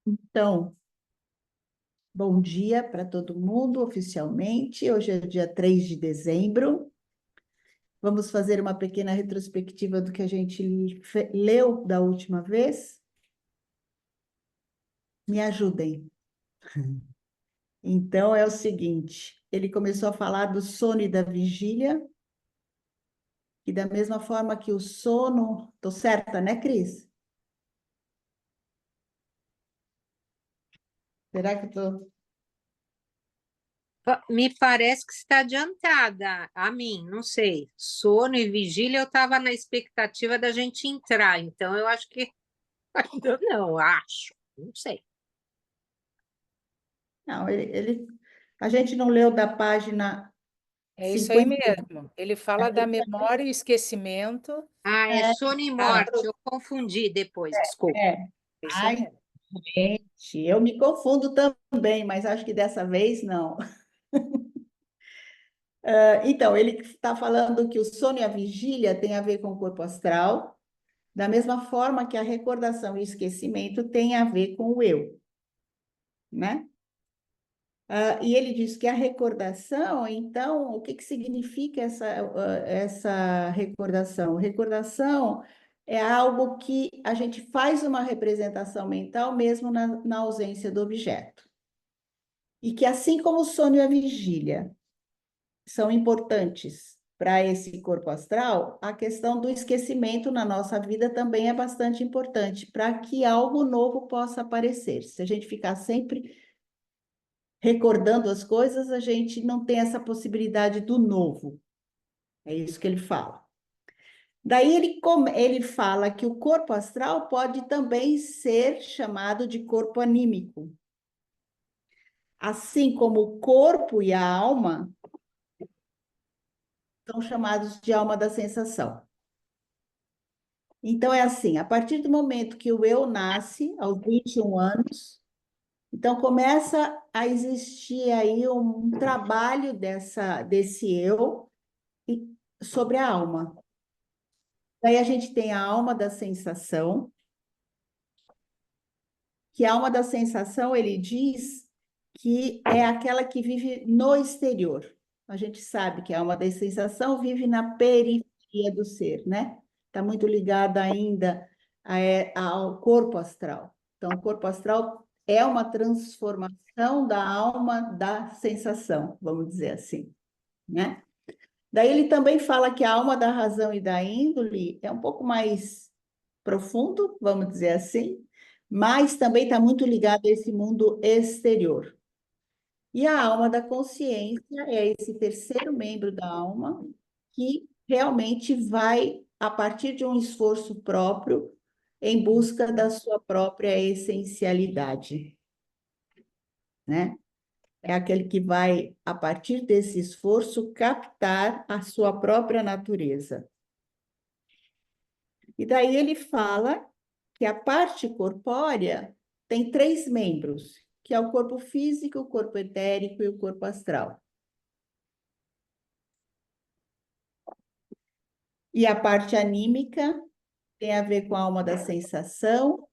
Então, bom dia para todo mundo, oficialmente. Hoje é dia 3 de dezembro. Vamos fazer uma pequena retrospectiva do que a gente leu da última vez. Me ajudem. Então, é o seguinte: ele começou a falar do sono e da vigília, e da mesma forma que o sono. Estou certa, né, Cris? Será que estou. Me parece que está adiantada a mim, não sei. Sono e vigília, eu estava na expectativa da gente entrar, então eu acho que ainda não, acho, não sei. Não, a gente não leu da página É isso aí 50. mesmo. Ele fala da memória e o esquecimento. Ah, é sono e morte, eu confundi depois, desculpa. É. É isso Ai, mesmo. gente, eu me confundo também, mas acho que dessa vez não. Então, ele está falando que o sono e a vigília têm a ver com o corpo astral, da mesma forma que a recordação e o esquecimento têm a ver com o eu, né? E ele diz que a recordação, então, o que significa essa recordação? Recordação é algo que a gente faz uma representação mental mesmo na ausência do objeto. E que assim como o sono e a vigília são importantes para esse corpo astral, a questão do esquecimento na nossa vida também é bastante importante para que algo novo possa aparecer. Se a gente ficar sempre recordando as coisas, a gente não tem essa possibilidade do novo. É isso que ele fala. Daí ele fala que o corpo astral pode também ser chamado de corpo anímico. Assim como o corpo e a alma são chamados de alma da sensação. Então, é assim, a partir do momento que o eu nasce, aos 21 anos, então começa a existir aí um trabalho desse eu sobre a alma. Daí a gente tem a alma da sensação, que a alma da sensação, ele diz que é aquela que vive no exterior. A gente sabe que a alma da sensação vive na periferia do ser, né? Está muito ligada ainda ao corpo astral. Então, o corpo astral é uma transformação da alma da sensação, vamos dizer assim, né? Daí ele também fala que a alma da razão e da índole é um pouco mais profundo, vamos dizer assim, mas também está muito ligado a esse mundo exterior. E a alma da consciência é esse terceiro membro da alma que realmente vai, a partir de um esforço próprio, em busca da sua própria essencialidade, né? É aquele que vai, a partir desse esforço, captar a sua própria natureza. E daí ele fala que a parte corpórea tem três membros, que é o corpo físico, o corpo etérico e o corpo astral. E a parte anímica tem a ver com a alma da sensação,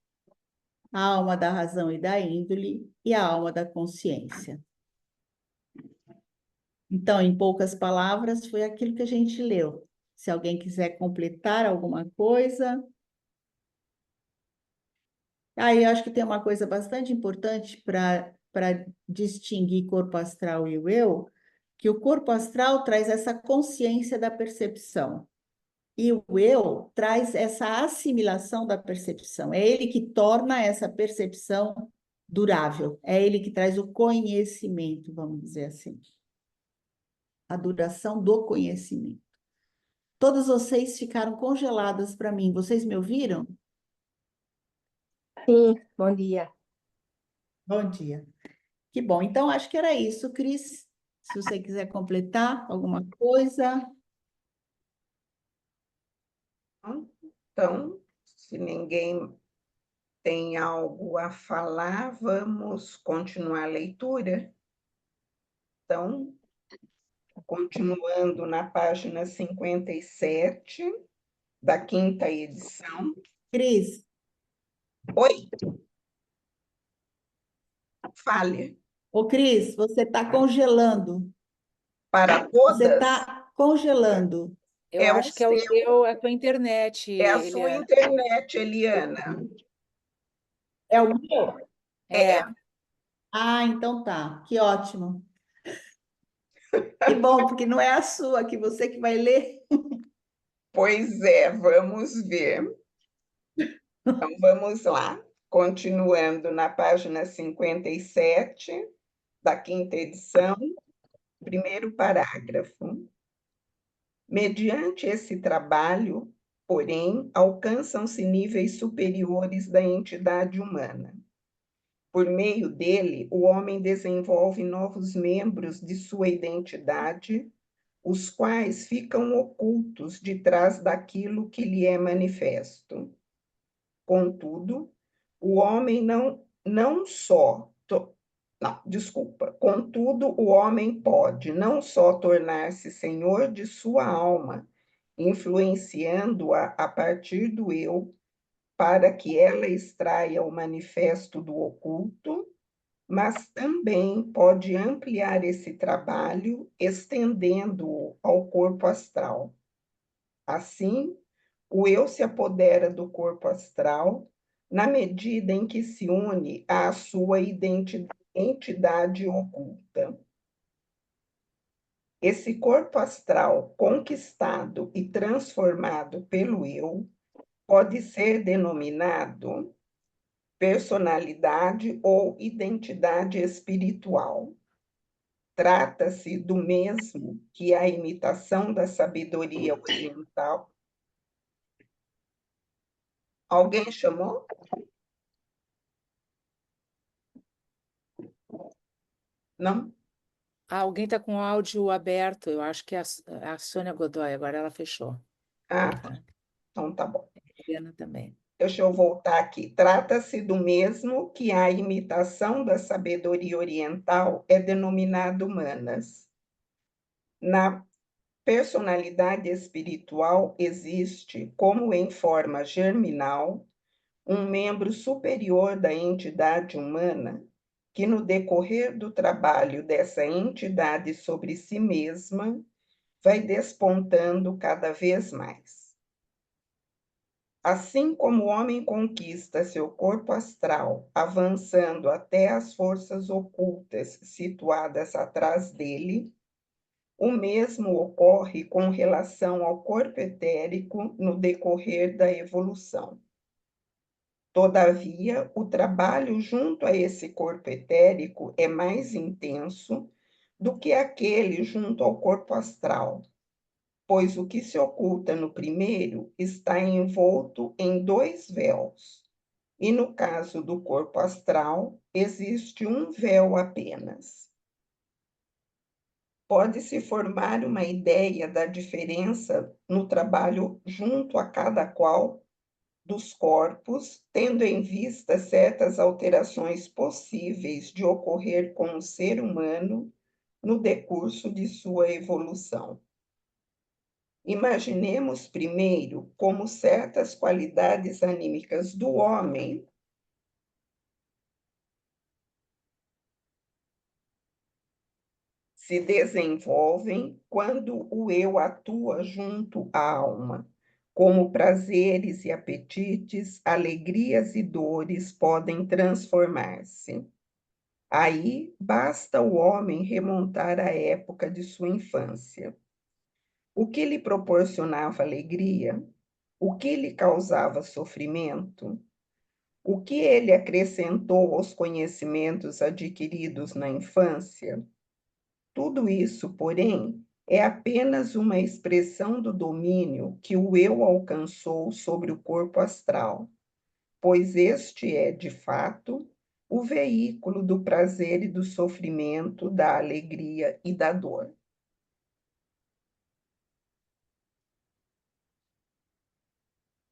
a alma da razão e da índole e a alma da consciência. Então, em poucas palavras, foi aquilo que a gente leu. Se alguém quiser completar alguma coisa. Aí eu acho que tem uma coisa bastante importante para distinguir corpo astral e o eu, que o corpo astral traz essa consciência da percepção. E o eu traz essa assimilação da percepção. É ele que torna essa percepção durável. É ele que traz o conhecimento, vamos dizer assim. A duração do conhecimento. Todas vocês ficaram congeladas para mim. Vocês me ouviram? Sim, bom dia. Bom dia. Que bom. Então, acho que era isso, Cris. Se você quiser completar alguma coisa. Então, se ninguém tem algo a falar, vamos continuar a leitura. Então, continuando na página 57 da quinta edição. Cris, Oi, Fale. Ô, Cris, você está congelando. Para Você todas, está congelando. Eu é o acho que é o seu, teu, é a tua internet, é a sua Eliana. internet, Eliana. É o meu? É, É, Ah, então tá. Que ótimo. Que bom, porque não é a sua, que você que vai ler. pois é, vamos ver. Então, vamos lá. Continuando na página 57 da quinta edição, primeiro parágrafo. Mediante esse trabalho, porém, alcançam-se níveis superiores da entidade humana. Por meio dele, o homem desenvolve novos membros de sua identidade, os quais ficam ocultos de trás daquilo que lhe é manifesto. Contudo, o homem não só não, desculpa. Contudo, o homem pode não só tornar-se senhor de sua alma, influenciando-a a partir do eu, para que ela extraia o manifesto do oculto, mas também pode ampliar esse trabalho, estendendo-o ao corpo astral. Assim, o eu se apodera do corpo astral na medida em que se une à sua entidade oculta. Esse corpo astral conquistado e transformado pelo eu pode ser denominado personalidade ou identidade espiritual. Trata-se do mesmo que a imitação da sabedoria oriental. Alguém chamou? Não? alguém está com o áudio aberto, eu acho que é a Sônia Godoy, agora ela fechou. Ah, Tá. então tá bom. Eliana também. Deixa eu voltar aqui. Trata-se do mesmo que a imitação da sabedoria oriental é denominada humanas. Na personalidade espiritual existe, como em forma germinal, um membro superior da entidade humana que, no decorrer do trabalho dessa entidade sobre si mesma, vai despontando cada vez mais. Assim como o homem conquista seu corpo astral, avançando até as forças ocultas situadas atrás dele, o mesmo ocorre com relação ao corpo etérico no decorrer da evolução. Todavia, o trabalho junto a esse corpo etérico é mais intenso do que aquele junto ao corpo astral, pois o que se oculta no primeiro está envolto em dois véus, e no caso do corpo astral, existe um véu apenas. Pode-se formar uma ideia da diferença no trabalho junto a cada qual dos corpos, tendo em vista certas alterações possíveis de ocorrer com o ser humano no decurso de sua evolução. Imaginemos primeiro como certas qualidades anímicas do homem se desenvolvem quando o eu atua junto à alma, como prazeres e apetites, alegrias e dores podem transformar-se. Aí basta o homem remontar à época de sua infância. O que lhe proporcionava alegria? O que lhe causava sofrimento? O que ele acrescentou aos conhecimentos adquiridos na infância? Tudo isso, porém, é apenas uma expressão do domínio que o eu alcançou sobre o corpo astral, pois este é, de fato, o veículo do prazer e do sofrimento, da alegria e da dor.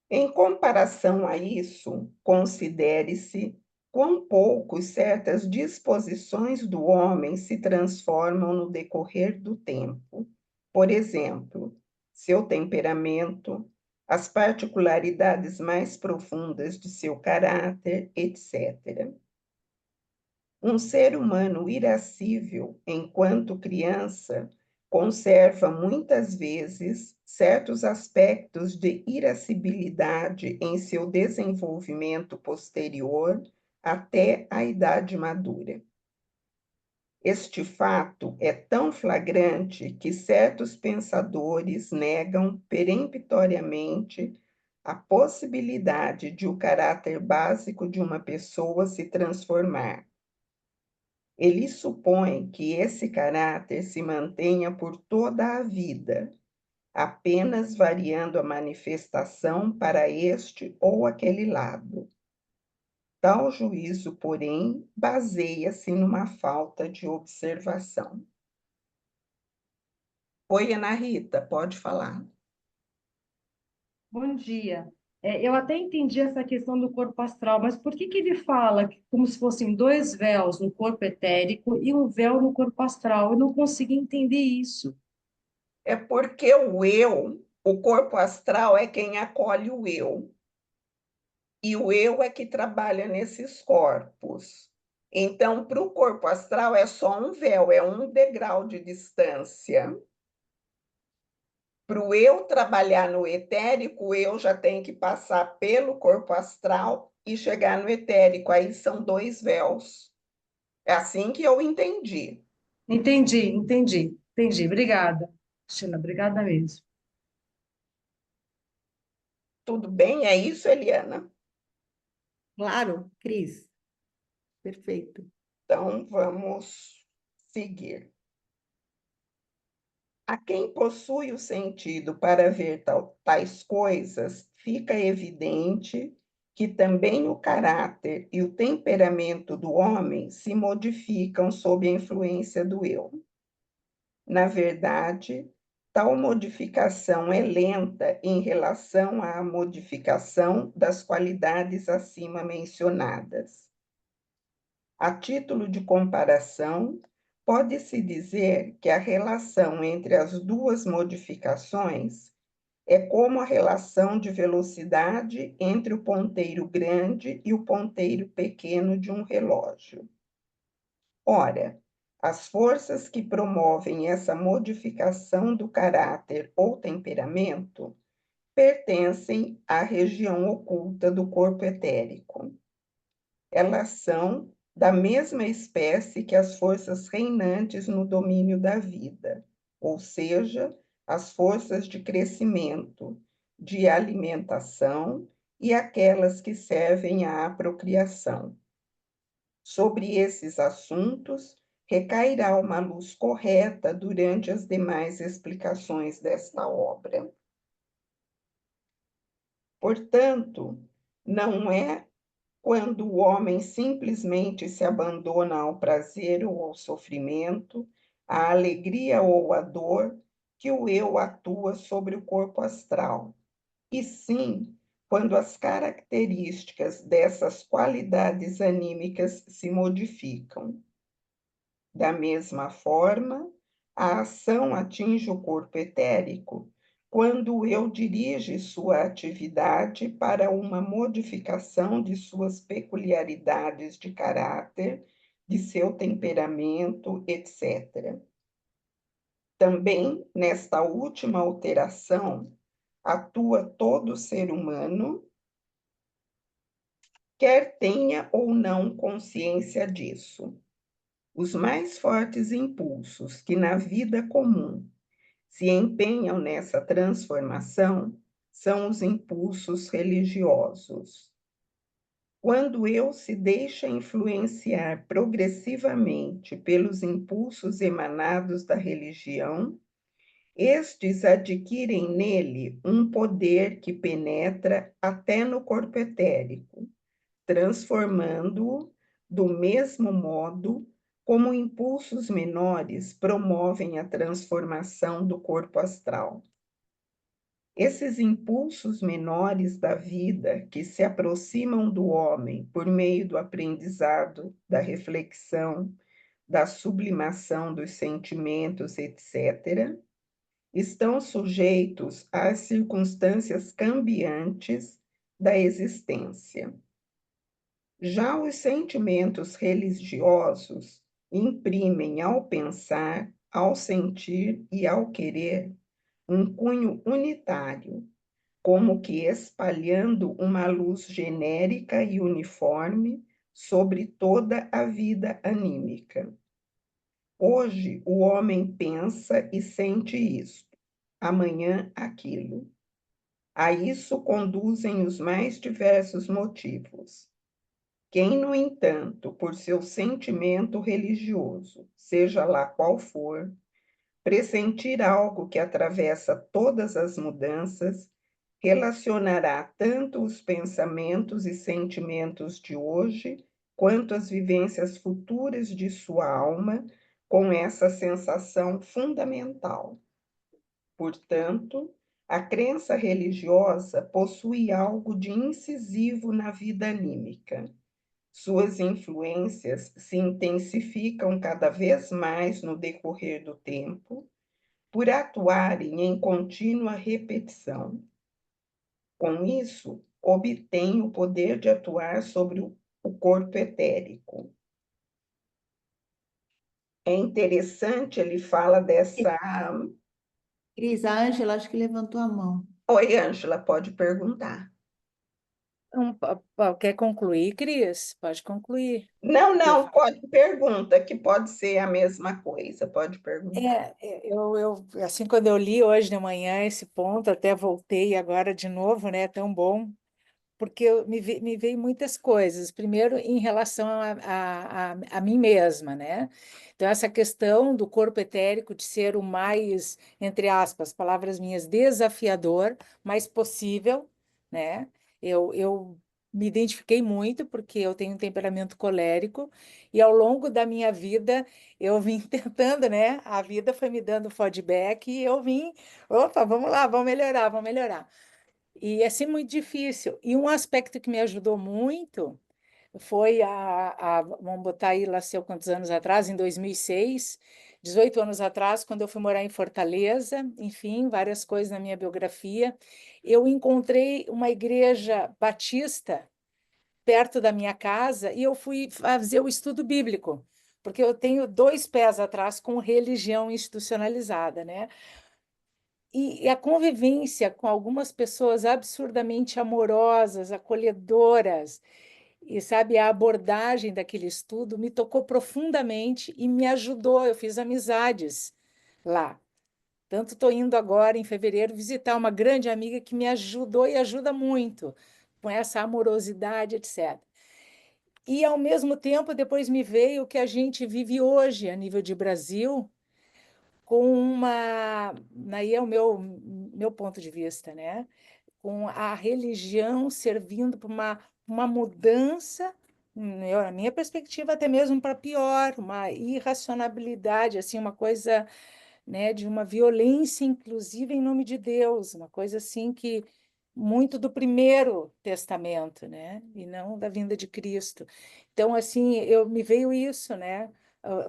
Em comparação a isso, considere-se quão pouco certas disposições do homem se transformam no decorrer do tempo. Por exemplo, seu temperamento, as particularidades mais profundas de seu caráter, etc. Um ser humano irascível, enquanto criança, conserva muitas vezes certos aspectos de irascibilidade em seu desenvolvimento posterior até a idade madura. Este fato é tão flagrante que certos pensadores negam peremptoriamente a possibilidade de o caráter básico de uma pessoa se transformar. Eles supõem que esse caráter se mantenha por toda a vida, apenas variando a manifestação para este ou aquele lado. Tal juízo, porém, baseia-se numa falta de observação. Oi, Ana Rita, pode falar. Bom dia. Eu até entendi essa questão do corpo astral, mas por que que ele fala como se fossem dois véus no corpo etérico e um véu no corpo astral? Eu não consegui entender isso. É porque o eu, o corpo astral é quem acolhe o eu. E o eu é que trabalha nesses corpos. Então, para o corpo astral é só um véu, é um degrau de distância. Para o eu trabalhar no etérico, o eu já tem que passar pelo corpo astral e chegar no etérico. Aí são dois véus. É assim que eu entendi. Entendi. Obrigada, Cristina, obrigada mesmo. Tudo bem? É isso, Eliana? Claro, Cris. Perfeito. Então, vamos seguir. A quem possui o sentido para ver tais coisas, fica evidente que também o caráter e o temperamento do homem se modificam sob a influência do eu. Na verdade, tal modificação é lenta em relação à modificação das qualidades acima mencionadas. A título de comparação, pode-se dizer que a relação entre as duas modificações é como a relação de velocidade entre o ponteiro grande e o ponteiro pequeno de um relógio. Ora, as forças que promovem essa modificação do caráter ou temperamento pertencem à região oculta do corpo etérico. Elas são da mesma espécie que as forças reinantes no domínio da vida, ou seja, as forças de crescimento, de alimentação e aquelas que servem à procriação. Sobre esses assuntos, recairá uma luz correta durante as demais explicações desta obra. Portanto, não é quando o homem simplesmente se abandona ao prazer ou ao sofrimento, à alegria ou à dor, que o eu atua sobre o corpo astral, e sim quando as características dessas qualidades anímicas se modificam. Da mesma forma, a ação atinge o corpo etérico quando o eu dirige sua atividade para uma modificação de suas peculiaridades de caráter, de seu temperamento, etc. Também, nesta última alteração, atua todo ser humano, quer tenha ou não consciência disso. Os mais fortes impulsos que na vida comum se empenham nessa transformação são os impulsos religiosos. Quando eu se deixa influenciar progressivamente pelos impulsos emanados da religião, estes adquirem nele um poder que penetra até no corpo etérico, transformando-o do mesmo modo como impulsos menores promovem a transformação do corpo astral. Esses impulsos menores da vida que se aproximam do homem por meio do aprendizado, da reflexão, da sublimação dos sentimentos, etc., estão sujeitos às circunstâncias cambiantes da existência. Já os sentimentos religiosos imprimem ao pensar, ao sentir e ao querer um cunho unitário, como que espalhando uma luz genérica e uniforme sobre toda a vida anímica. Hoje, o homem pensa e sente isto, amanhã aquilo. A isso conduzem os mais diversos motivos. Quem, no entanto, por seu sentimento religioso, seja lá qual for, pressentir algo que atravessa todas as mudanças, relacionará tanto os pensamentos e sentimentos de hoje, quanto as vivências futuras de sua alma com essa sensação fundamental. Portanto, a crença religiosa possui algo de incisivo na vida anímica. Suas influências se intensificam cada vez mais no decorrer do tempo, por atuarem em contínua repetição. Com isso, obtém o poder de atuar sobre o corpo etérico. É interessante, ele fala dessa... Cris, a Ângela acho que levantou a mão. Oi, Ângela, pode perguntar. Quer concluir, Cris? Pode concluir. Não, pode pergunta, que pode ser a mesma coisa, pode perguntar. Assim, quando eu li hoje de manhã esse ponto, até voltei agora de novo, né? Tão bom, porque me veio muitas coisas. Primeiro, em relação a mim mesma, né? Então, essa questão do corpo etérico de ser o mais, entre aspas, palavras minhas, desafiador, mais possível, né? Eu me identifiquei muito porque eu tenho um temperamento colérico e ao longo da minha vida eu vim tentando, né? A vida foi me dando feedback e eu vim, opa, vamos lá, vamos melhorar, vamos melhorar. E é assim muito difícil. E um aspecto que me ajudou muito foi vamos botar aí lá, sei quantos anos atrás, em 2006, 18 anos atrás, quando eu fui morar em Fortaleza, enfim, várias coisas na minha biografia, eu encontrei uma igreja batista perto da minha casa e eu fui fazer o estudo bíblico, porque eu tenho 2 pés atrás com religião institucionalizada, né? E a convivência com algumas pessoas absurdamente amorosas, acolhedoras, e sabe, a abordagem daquele estudo me tocou profundamente e me ajudou. Eu fiz amizades lá. Tanto estou indo agora, em fevereiro, visitar uma grande amiga que me ajudou e ajuda muito com essa amorosidade, etc. E, ao mesmo tempo, depois me veio o que a gente vive hoje a nível de Brasil, com aí é o meu ponto de vista, né? Com a religião servindo para uma mudança, na minha perspectiva, até mesmo para pior, uma irracionalidade, assim, uma coisa, né, de uma violência, inclusive em nome de Deus, uma coisa assim que muito do Primeiro Testamento, né, e não da vinda de Cristo. Então, assim, me veio isso, né,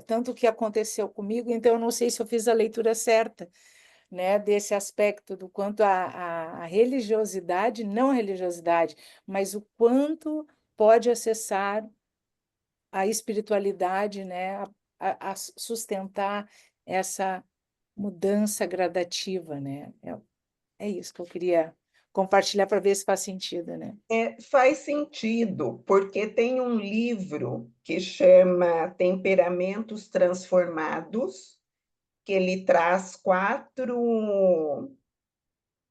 tanto que aconteceu comigo, então eu não sei se eu fiz a leitura certa, né, desse aspecto do quanto a religiosidade, não a religiosidade, mas o quanto pode acessar a espiritualidade, né, a sustentar essa mudança gradativa, né? É isso que eu queria compartilhar para ver se faz sentido, né? Faz sentido, porque tem um livro que chama Temperamentos Transformados, que ele traz 4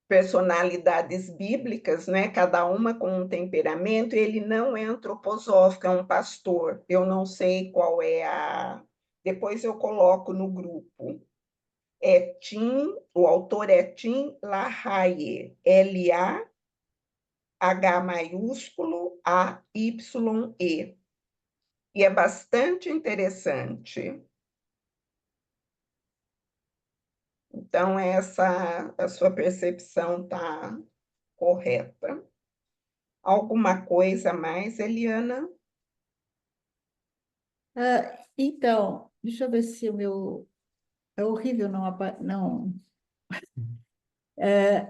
personalidades bíblicas, né? Cada uma com um temperamento, e ele não é antroposófico, é um pastor. Eu não sei qual é a... Depois eu coloco no grupo. O autor é Tim LaHaye, L-A-H maiúsculo A-Y-E. E é bastante interessante. Então, a sua percepção está correta. Alguma coisa a mais, Eliana? Então, deixa eu ver se o meu... É horrível não.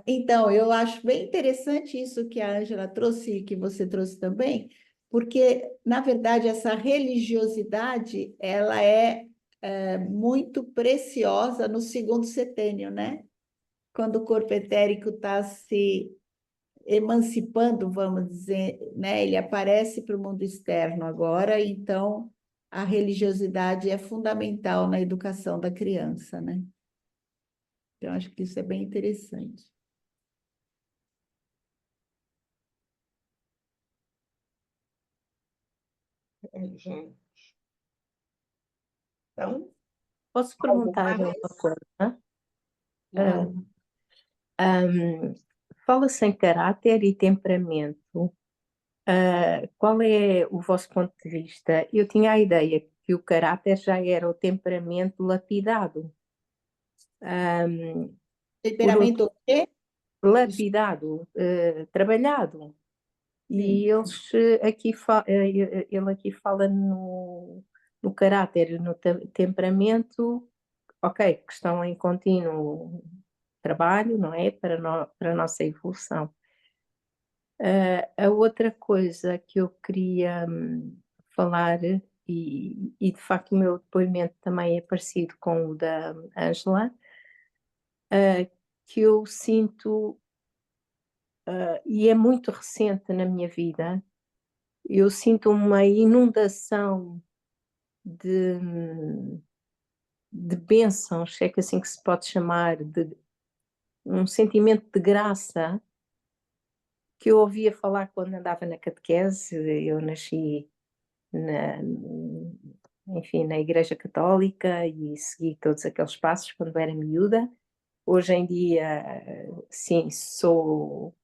Então, eu acho bem interessante isso que a Ângela trouxe e que você trouxe também, Porque, na verdade, essa religiosidade, ela é muito preciosa no segundo setênio, né? Quando o corpo etérico está se emancipando, vamos dizer, né? Ele aparece para o mundo externo agora, então a religiosidade é fundamental na educação da criança, né? Então, acho que isso é bem interessante. Gente. Então, Posso algo perguntar uma mais? coisa? Não. Ahm, Fala-se em caráter e temperamento. Qual é o vosso ponto de vista? Eu tinha a ideia que o caráter já era o temperamento lapidado. Por Temperamento o quê? lapidado, trabalhado. Sim. E eles ele aqui fala no caráter, no temperamento, ok, que estão em contínuo trabalho, não é? Para a nossa evolução. A outra coisa que eu queria falar, e de facto o meu depoimento também é parecido com o da Ângela, que eu sinto, e é muito recente na minha vida, eu sinto uma inundação de, de bênçãos, se é que assim que se pode chamar, de um sentimento de graça que eu ouvia falar quando andava na catequese. Eu nasci na, enfim, na Igreja Católica e segui todos aqueles passos quando era miúda. Hoje em dia, sim, sou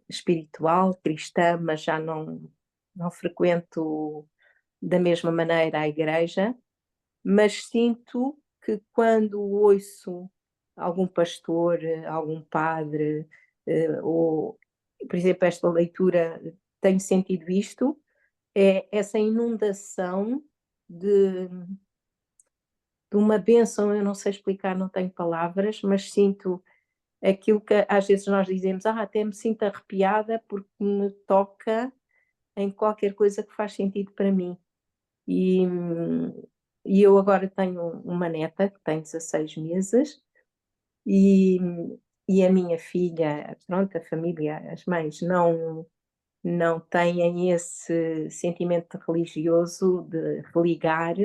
espiritual, cristã, mas já não frequento da mesma maneira a igreja, mas sinto que quando ouço algum pastor, algum padre, ou, por exemplo, esta leitura, tenho sentido isto, é essa inundação de, de uma bênção, eu não sei explicar, não tenho palavras, mas sinto aquilo que às vezes nós dizemos, até me sinto arrepiada porque me toca em qualquer coisa que faz sentido para mim. E, e eu agora tenho uma neta que tem 16 meses e, e a minha filha, pronto, a família, as mães não têm esse sentimento religioso de religar,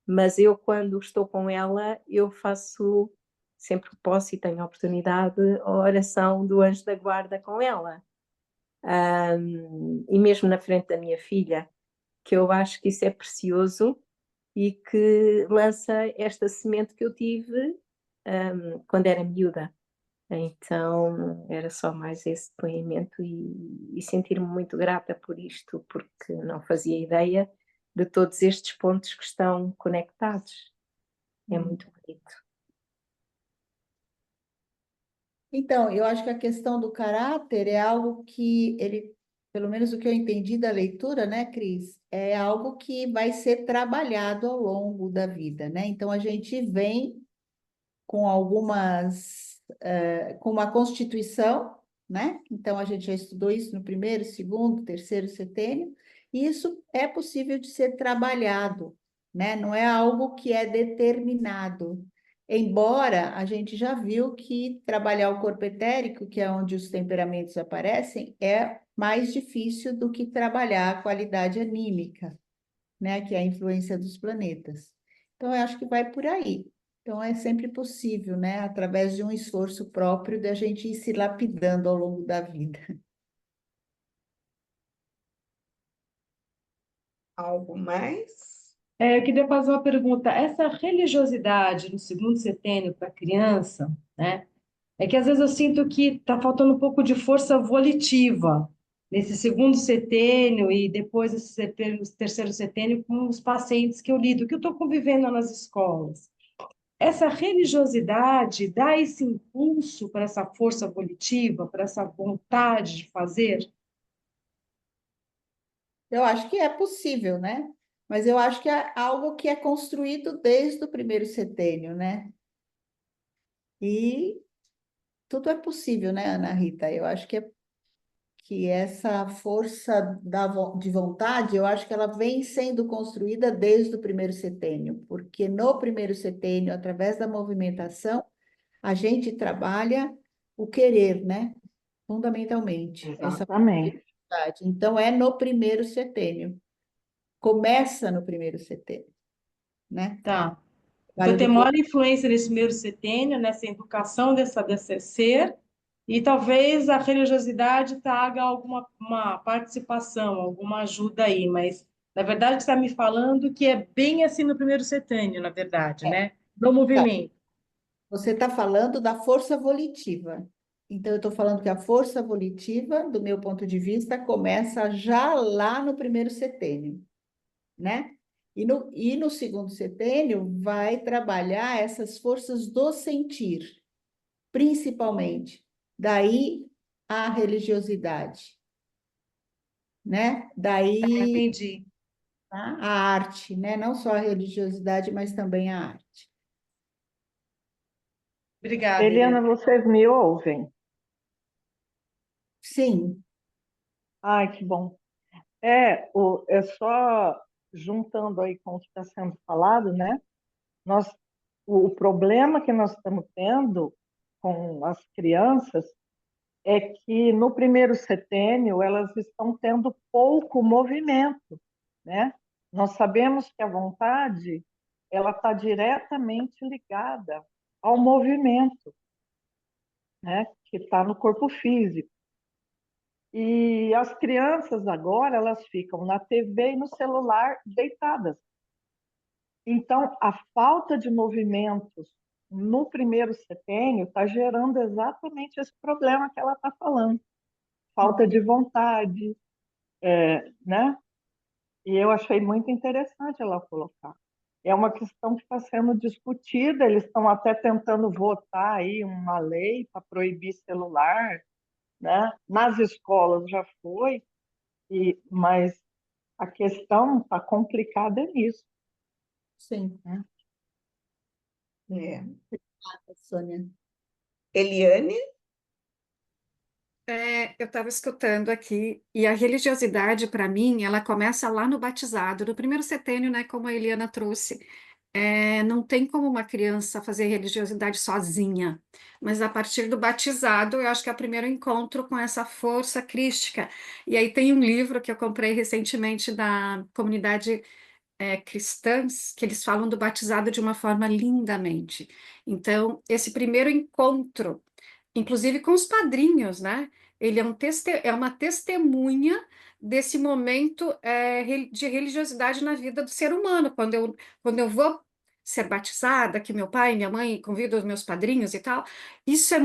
mas eu quando estou com ela, eu faço sempre que posso e tenho a oportunidade a oração do anjo da guarda com ela. E mesmo na frente da minha filha, que eu acho que isso é precioso e que lança esta semente que eu tive quando era miúda. Então era só mais esse depoimento e sentir-me muito grata por isto, porque não fazia ideia de todos estes pontos que estão conectados. É muito bonito. Então, eu acho que a questão do caráter é algo que ele, pelo menos o que eu entendi da leitura, né, Cris, é algo que vai ser trabalhado ao longo da vida, né? Então, a gente vem com com uma constituição, né? Então, a gente já estudou isso no primeiro, segundo, terceiro setênio, e isso é possível de ser trabalhado, né? Não é algo que é determinado. Embora a gente já viu que trabalhar o corpo etérico, que é onde os temperamentos aparecem, é mais difícil do que trabalhar a qualidade anímica, né? Que é a influência dos planetas. Então, eu acho que vai por aí. Então, é sempre possível, né? Através de um esforço próprio, da gente ir se lapidando ao longo da vida. Algo mais? Eu queria fazer uma pergunta. Essa religiosidade no segundo setênio para criança, né? É que às vezes eu sinto que está faltando um pouco de força volitiva nesse segundo setênio e depois esse terceiro setênio com os pacientes que eu lido, que eu estou convivendo nas escolas. Essa religiosidade dá esse impulso para essa força volitiva, para essa vontade de fazer? Eu acho que é possível, né? Mas eu acho que é algo que é construído desde o primeiro setênio, né? E tudo é possível, né, Ana Rita? Eu acho que essa força de vontade, eu acho que ela vem sendo construída desde o primeiro setênio, porque no primeiro setênio, através da movimentação, a gente trabalha o querer, né? Fundamentalmente, essa Exatamente. vontade. Então, é no primeiro setênio. Começa no primeiro setênio, né? Tá. Então, Trabalho tem do maior influência nesse primeiro setênio, nessa educação desse ser, e talvez a religiosidade traga alguma uma participação, alguma ajuda aí, mas na verdade você está me falando que é bem assim no primeiro setênio, na verdade, né? No Então, movimento. você está falando da força volitiva. Então, eu estou falando que a força volitiva, do meu ponto de vista, começa já lá no primeiro setênio, né? E no segundo setênio vai trabalhar essas forças do sentir, principalmente. Daí a religiosidade, né? Daí Entendi. tá? A arte, né? Não só a religiosidade, mas também a arte. Obrigada, Eliana, Eliana. vocês me ouvem? Sim, Ai, que bom. É só juntando aí com o que está sendo falado, né? Nós, o problema que nós estamos tendo com as crianças é que no primeiro setênio elas estão tendo pouco movimento, né? Nós sabemos que a vontade ela está diretamente ligada ao movimento, né? Que está no corpo físico. E as crianças agora elas ficam na TV e no celular deitadas. Então, a falta de movimentos no primeiro setênio está gerando exatamente esse problema que ela está falando. Falta de vontade, né? E eu achei muito interessante ela colocar. É uma questão que está sendo discutida, eles estão até tentando votar aí uma lei para proibir celular, né? Nas escolas já foi, mas a questão está complicada nisso, sim, né? É. Sônia. Eliane? Eu estava escutando aqui, e a religiosidade, para mim, ela começa lá no batizado, no primeiro setênio, né, como a Eliana trouxe. Não tem como uma criança fazer religiosidade sozinha, mas a partir do batizado, eu acho que é o primeiro encontro com essa força crística. E aí tem um livro que eu comprei recentemente da comunidade cristãs, que eles falam do batizado de uma forma lindamente. Então, esse primeiro encontro inclusive com os padrinhos, né? Ele é uma testemunha desse momento de religiosidade na vida do ser humano. Quando eu vou ser batizada, que meu pai e minha mãe convidam os meus padrinhos e tal, isso é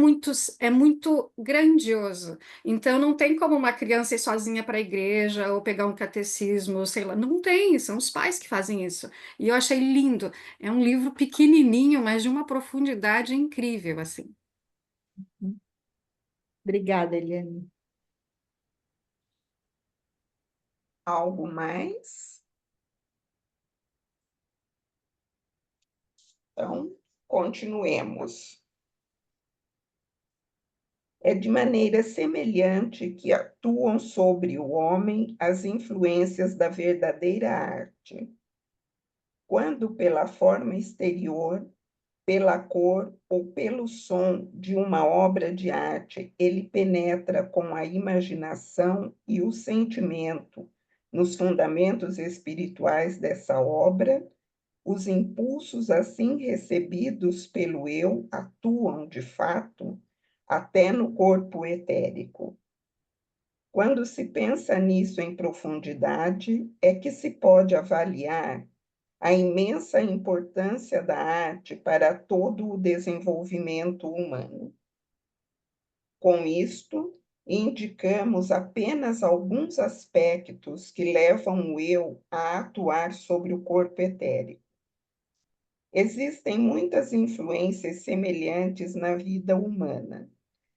muito grandioso. Então, não tem como uma criança ir sozinha para a igreja ou pegar um catecismo, sei lá. Não tem, são os pais que fazem isso. E eu achei lindo. É um livro pequenininho, mas de uma profundidade incrível, assim. Obrigada, Eliane. Algo mais? Então, continuemos. É de maneira semelhante que atuam sobre o homem as influências da verdadeira arte. Quando, pela forma exterior, pela cor ou pelo som de uma obra de arte, ele penetra com a imaginação e o sentimento nos fundamentos espirituais dessa obra, os impulsos assim recebidos pelo eu atuam, de fato, até no corpo etérico. Quando se pensa nisso em profundidade, é que se pode avaliar a imensa importância da arte para todo o desenvolvimento humano. Com isto, indicamos apenas alguns aspectos que levam o eu a atuar sobre o corpo etérico. Existem muitas influências semelhantes na vida humana,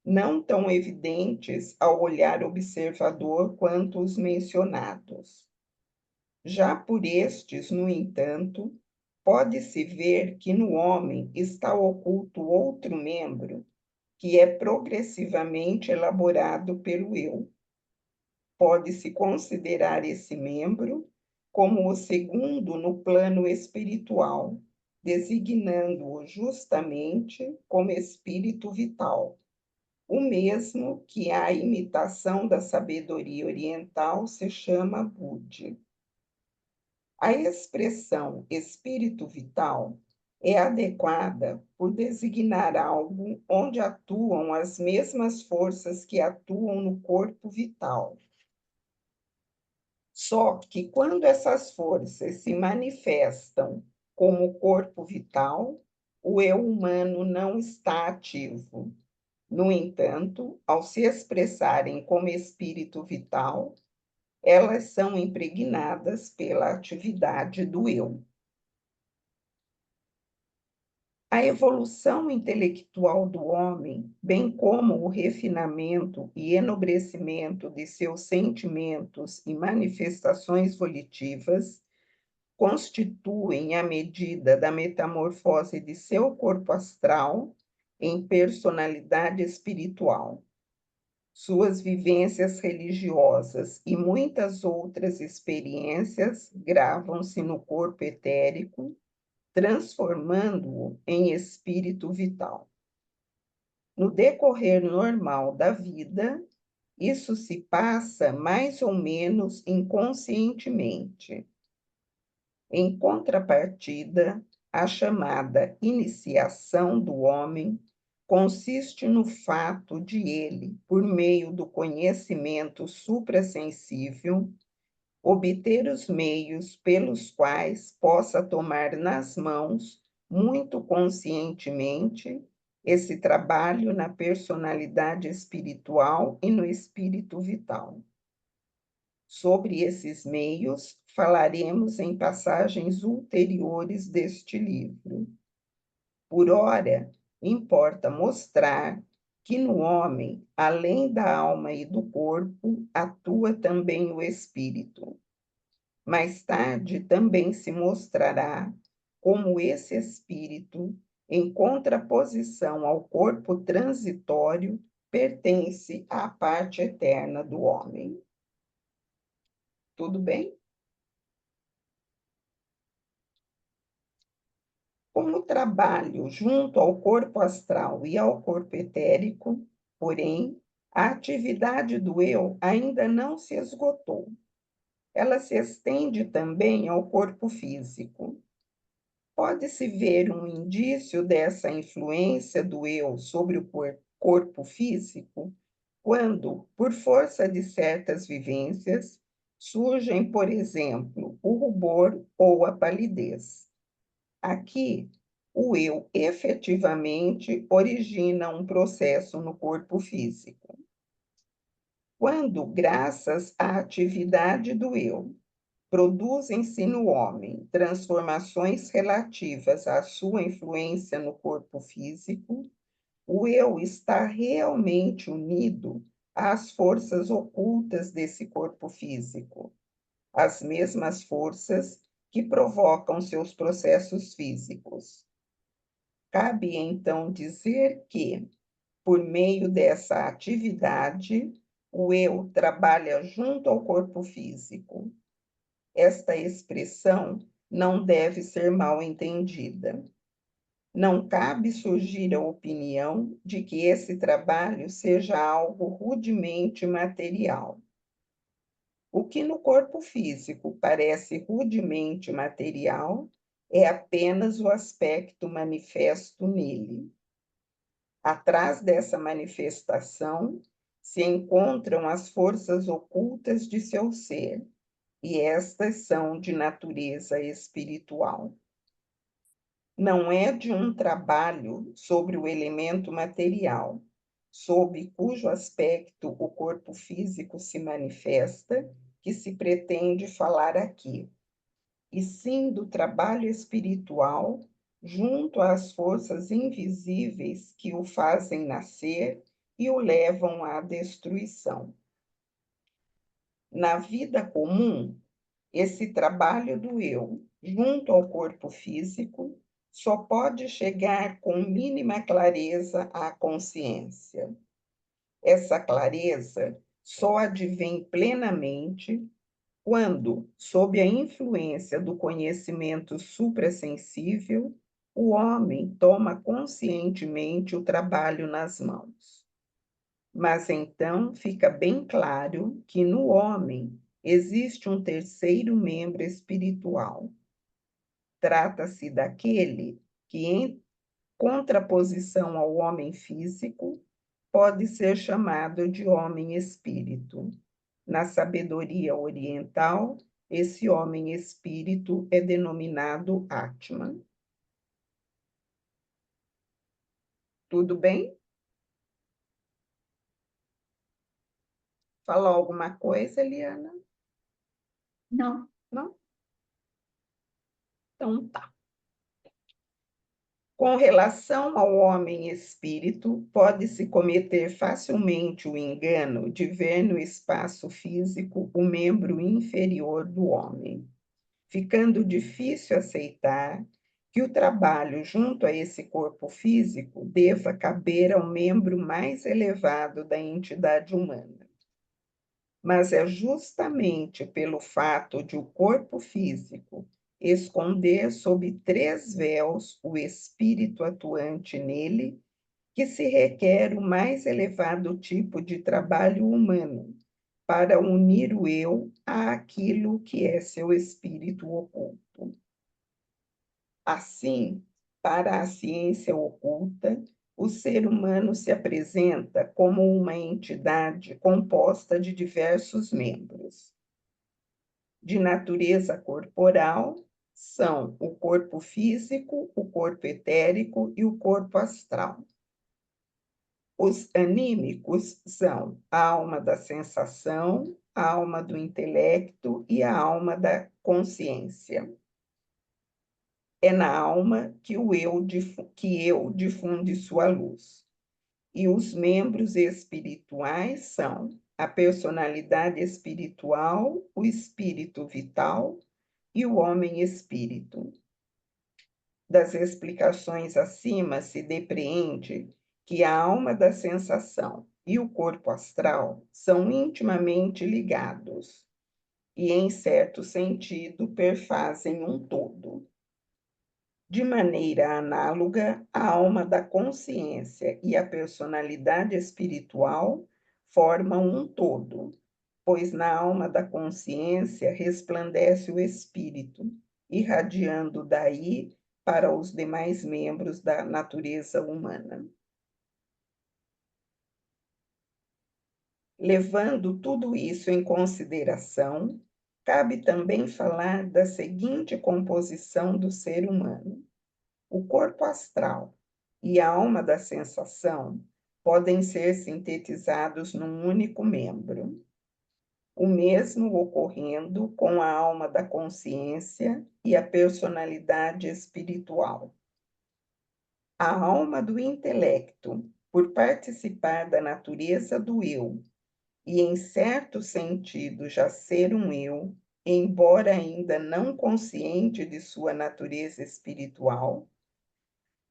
não tão evidentes ao olhar observador quanto os mencionados. Já por estes, no entanto, pode-se ver que no homem está oculto outro membro, que é progressivamente elaborado pelo eu, pode-se considerar esse membro como o segundo no plano espiritual, designando-o justamente como espírito vital, o mesmo que a imitação da sabedoria oriental se chama Budi. A expressão espírito vital é adequada por designar algo onde atuam as mesmas forças que atuam no corpo vital. Só que quando essas forças se manifestam como corpo vital, o eu humano não está ativo. No entanto, ao se expressarem como espírito vital, elas são impregnadas pela atividade do eu. A evolução intelectual do homem, bem como o refinamento e enobrecimento de seus sentimentos e manifestações volitivas, constituem a medida da metamorfose de seu corpo astral em personalidade espiritual. Suas vivências religiosas e muitas outras experiências gravam-se no corpo etérico, transformando-o em espírito vital. No decorrer normal da vida, isso se passa mais ou menos inconscientemente. Em contrapartida, a chamada iniciação do homem consiste no fato de ele, por meio do conhecimento suprassensível, obter os meios pelos quais possa tomar nas mãos, muito conscientemente, esse trabalho na personalidade espiritual e no espírito vital. Sobre esses meios, falaremos em passagens ulteriores deste livro. Por ora, importa mostrar que no homem, além da alma e do corpo, atua também o espírito. Mais tarde também se mostrará como esse espírito, em contraposição ao corpo transitório, pertence à parte eterna do homem. Tudo bem? Como trabalho junto ao corpo astral e ao corpo etérico, porém, a atividade do eu ainda não se esgotou. Ela se estende também ao corpo físico. Pode-se ver um indício dessa influência do eu sobre o corpo físico quando, por força de certas vivências, surgem, por exemplo, o rubor ou a palidez. Aqui, o eu efetivamente origina um processo no corpo físico. Quando, graças à atividade do eu, produzem-se no homem transformações relativas à sua influência no corpo físico, o eu está realmente unido às forças ocultas desse corpo físico, as mesmas forças que provocam seus processos físicos. Cabe, então, dizer que, por meio dessa atividade, o eu trabalha junto ao corpo físico. Esta expressão não deve ser mal entendida. Não cabe surgir a opinião de que esse trabalho seja algo rudemente material. O que no corpo físico parece rudemente material é apenas o aspecto manifesto nele. Atrás dessa manifestação se encontram as forças ocultas de seu ser, e estas são de natureza espiritual. Não é de um trabalho sobre o elemento material, sob cujo aspecto o corpo físico se manifesta, que se pretende falar aqui, e sim do trabalho espiritual junto às forças invisíveis que o fazem nascer e o levam à destruição. Na vida comum, esse trabalho do eu, junto ao corpo físico, só pode chegar com mínima clareza à consciência. Essa clareza só advém plenamente quando, sob a influência do conhecimento suprassensível, o homem toma conscientemente o trabalho nas mãos. Mas então fica bem claro que no homem existe um terceiro membro espiritual. Trata-se daquele que, em contraposição ao homem físico, pode ser chamado de homem-espírito. Na sabedoria oriental, esse homem-espírito é denominado Atman. Tudo bem? Falou alguma coisa, Eliana? Não. Não? Então tá. Com relação ao homem-espírito, pode-se cometer facilmente o engano de ver no espaço físico o membro inferior do homem, ficando difícil aceitar que o trabalho junto a esse corpo físico deva caber ao membro mais elevado da entidade humana. Mas é justamente pelo fato de o corpo físico esconder sob 3 véus o espírito atuante nele, que se requer o mais elevado tipo de trabalho humano para unir o eu àquilo que é seu espírito oculto. Assim, para a ciência oculta, o ser humano se apresenta como uma entidade composta de diversos membros. De natureza corporal, são o corpo físico, o corpo etérico e o corpo astral. Os anímicos são a alma da sensação, a alma do intelecto e a alma da consciência. É na alma que eu difunde sua luz. E os membros espirituais são a personalidade espiritual, o espírito vital e o homem-espírito. Das explicações acima se depreende que a alma da sensação e o corpo astral são intimamente ligados e, em certo sentido, perfazem um todo. De maneira análoga, a alma da consciência e a personalidade espiritual formam um todo, pois na alma da consciência resplandece o espírito, irradiando daí para os demais membros da natureza humana. Levando tudo isso em consideração, cabe também falar da seguinte composição do ser humano. O corpo astral e a alma da sensação podem ser sintetizados num único membro. O mesmo ocorrendo com a alma da consciência e a personalidade espiritual. A alma do intelecto, por participar da natureza do eu e, em certo sentido, já ser um eu, embora ainda não consciente de sua natureza espiritual,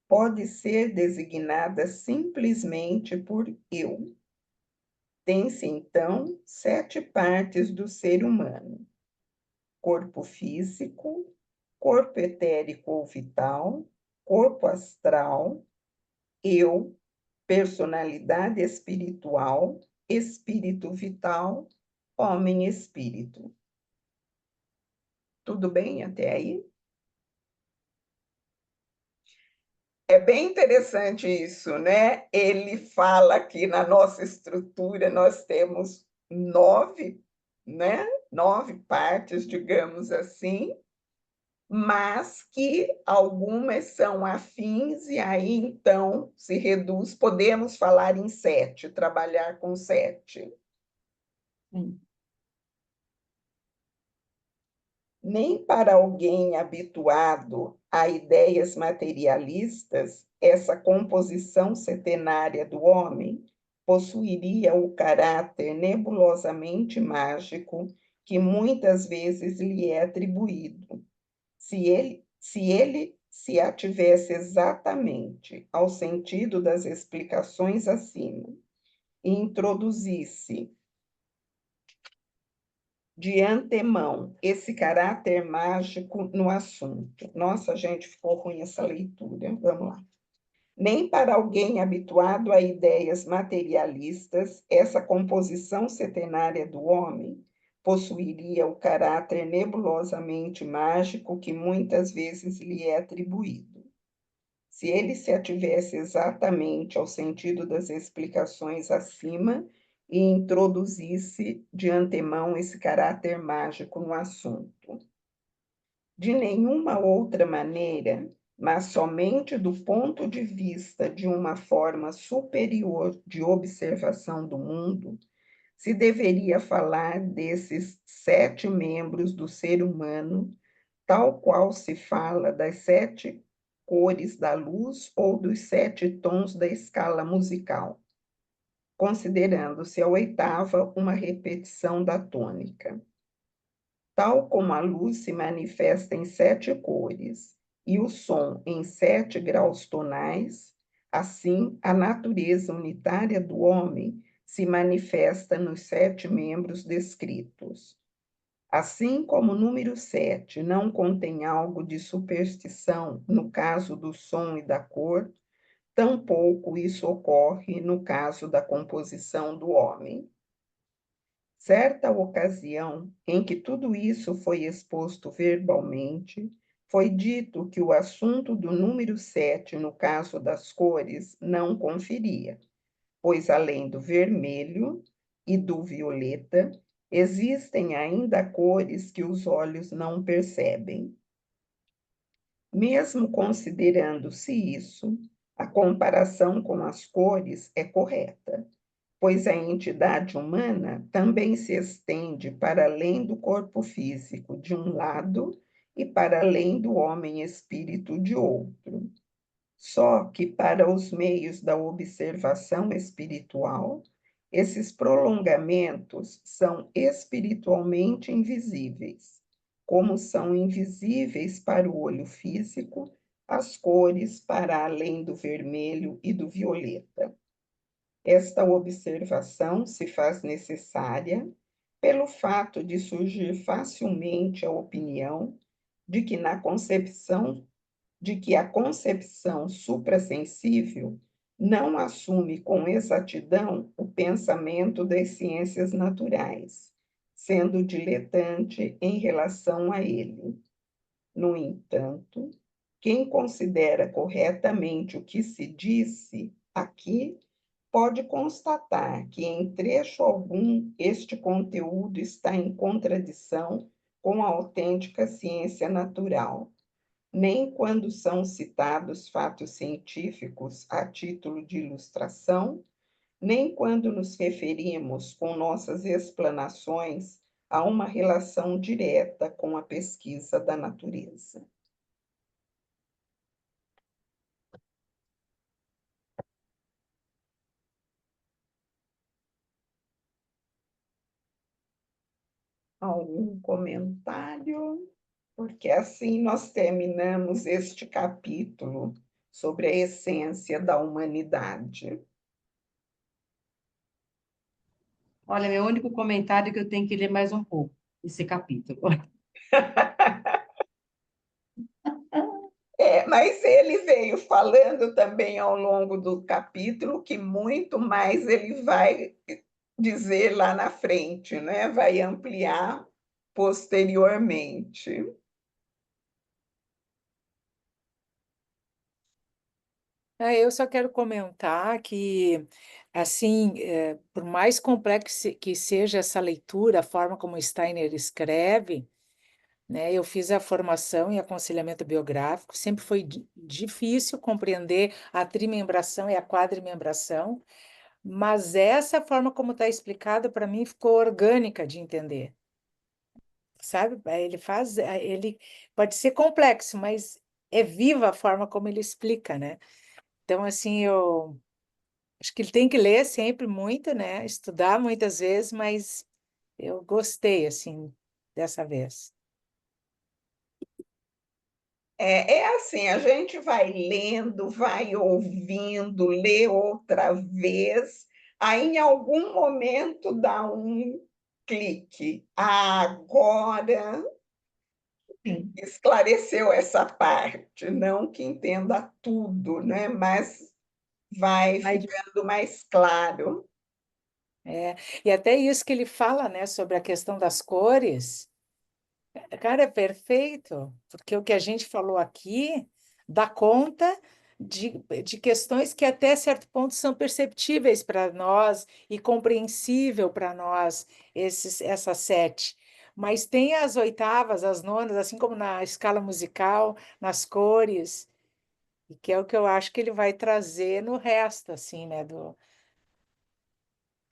pode ser designada simplesmente por eu. Tem-se, então, 7 partes do ser humano: corpo físico, corpo etérico ou vital, corpo astral, eu, personalidade espiritual, espírito vital, homem-espírito. Tudo bem até aí? É bem interessante isso, né? Ele fala que na nossa estrutura nós temos 9, né? 9 partes, digamos assim, mas que algumas são afins e aí então se reduz, podemos falar em 7, trabalhar com 7. Sim. Nem para alguém habituado a ideias materialistas, essa composição setenária do homem possuiria o caráter nebulosamente mágico que muitas vezes lhe é atribuído, se ele se ativesse exatamente ao sentido das explicações acima e introduzisse de antemão esse caráter mágico no assunto. Nossa, gente, ficou ruim essa leitura. Vamos lá. Nem para alguém habituado a ideias materialistas, essa composição setenária do homem possuiria o caráter nebulosamente mágico que muitas vezes lhe é atribuído. Se ele se ativesse exatamente ao sentido das explicações acima e introduzisse de antemão esse caráter mágico no assunto. De nenhuma outra maneira, mas somente do ponto de vista de uma forma superior de observação do mundo, se deveria falar desses 7 membros do ser humano, tal qual se fala das 7 cores da luz ou dos 7 tons da escala musical, considerando-se a oitava uma repetição da tônica. Tal como a luz se manifesta em 7 cores e o som em 7 graus tonais, assim a natureza unitária do homem se manifesta nos 7 membros descritos. Assim como o número 7 não contém algo de superstição no caso do som e da cor, tampouco isso ocorre no caso da composição do homem. Certa ocasião em que tudo isso foi exposto verbalmente, foi dito que o assunto do número 7, no caso das cores, não conferia, pois além do vermelho e do violeta, existem ainda cores que os olhos não percebem. Mesmo considerando-se isso, a comparação com as cores é correta, pois a entidade humana também se estende para além do corpo físico de um lado e para além do homem-espírito de outro. Só que para os meios da observação espiritual, esses prolongamentos são espiritualmente invisíveis, como são invisíveis para o olho físico as cores para além do vermelho e do violeta. Esta observação se faz necessária pelo fato de surgir facilmente a opinião de que a concepção suprassensível não assume com exatidão o pensamento das ciências naturais, sendo diletante em relação a ele. No entanto, quem considera corretamente o que se disse aqui pode constatar que, em trecho algum, este conteúdo está em contradição com a autêntica ciência natural, nem quando são citados fatos científicos a título de ilustração, nem quando nos referimos com nossas explanações a uma relação direta com a pesquisa da natureza. Algum comentário? Porque assim nós terminamos este capítulo sobre a essência da humanidade. Olha, meu único comentário é que eu tenho que ler mais um pouco esse capítulo. Mas ele veio falando também ao longo do capítulo que muito mais ele vai dizer lá na frente, né? Vai ampliar posteriormente. Eu só quero comentar que, assim, por mais complexo que seja essa leitura, a forma como Steiner escreve, né, eu fiz a formação em aconselhamento biográfico, sempre foi difícil compreender a trimembração e a quadrimembração, mas essa forma como está explicada, para mim, ficou orgânica de entender. Sabe? Ele pode ser complexo, mas é viva a forma como ele explica, né? Então, assim, eu acho que ele tem que ler sempre muito, né? Estudar muitas vezes, mas eu gostei, assim, dessa vez. É assim, a gente vai lendo, vai ouvindo, lê outra vez, aí em algum momento dá um clique. Agora Sim. esclareceu essa parte, não que entenda tudo, né? Mas vai Vai ficando mais claro. E até isso que ele fala, né, sobre a questão das cores, cara, é perfeito, porque o que a gente falou aqui dá conta de questões que até certo ponto são perceptíveis para nós e compreensível para nós, essas 7. Mas tem as oitavas, as nonas, assim como na escala musical, nas cores, e que é o que eu acho que ele vai trazer no resto, assim, né? Eu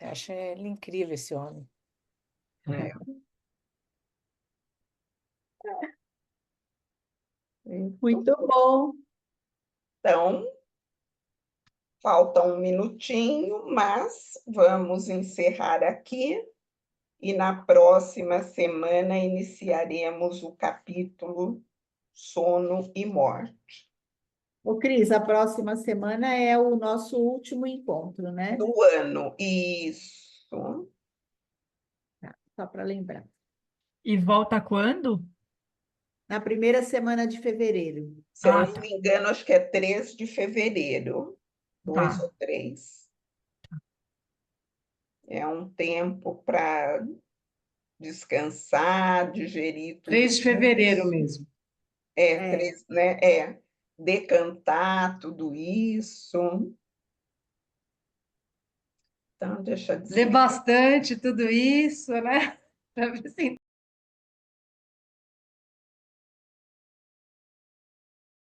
acho ele incrível, esse homem. É. Muito bom. Então, falta um minutinho, mas vamos encerrar aqui e na próxima semana iniciaremos o capítulo Sono e Morte. Ô, Cris, a próxima semana é o nosso último encontro, né? Do ano, isso. Tá, só para lembrar. E volta quando? Na primeira semana de fevereiro. Se eu Ah, não tá. me engano, acho que é 3 de fevereiro, 2 Tá. ou 3. É um tempo para descansar, digerir tudo 3 de fevereiro isso. mesmo. É. 3, né? Decantar tudo isso. Então, deixa eu Ler bastante tudo isso, né? Para ver se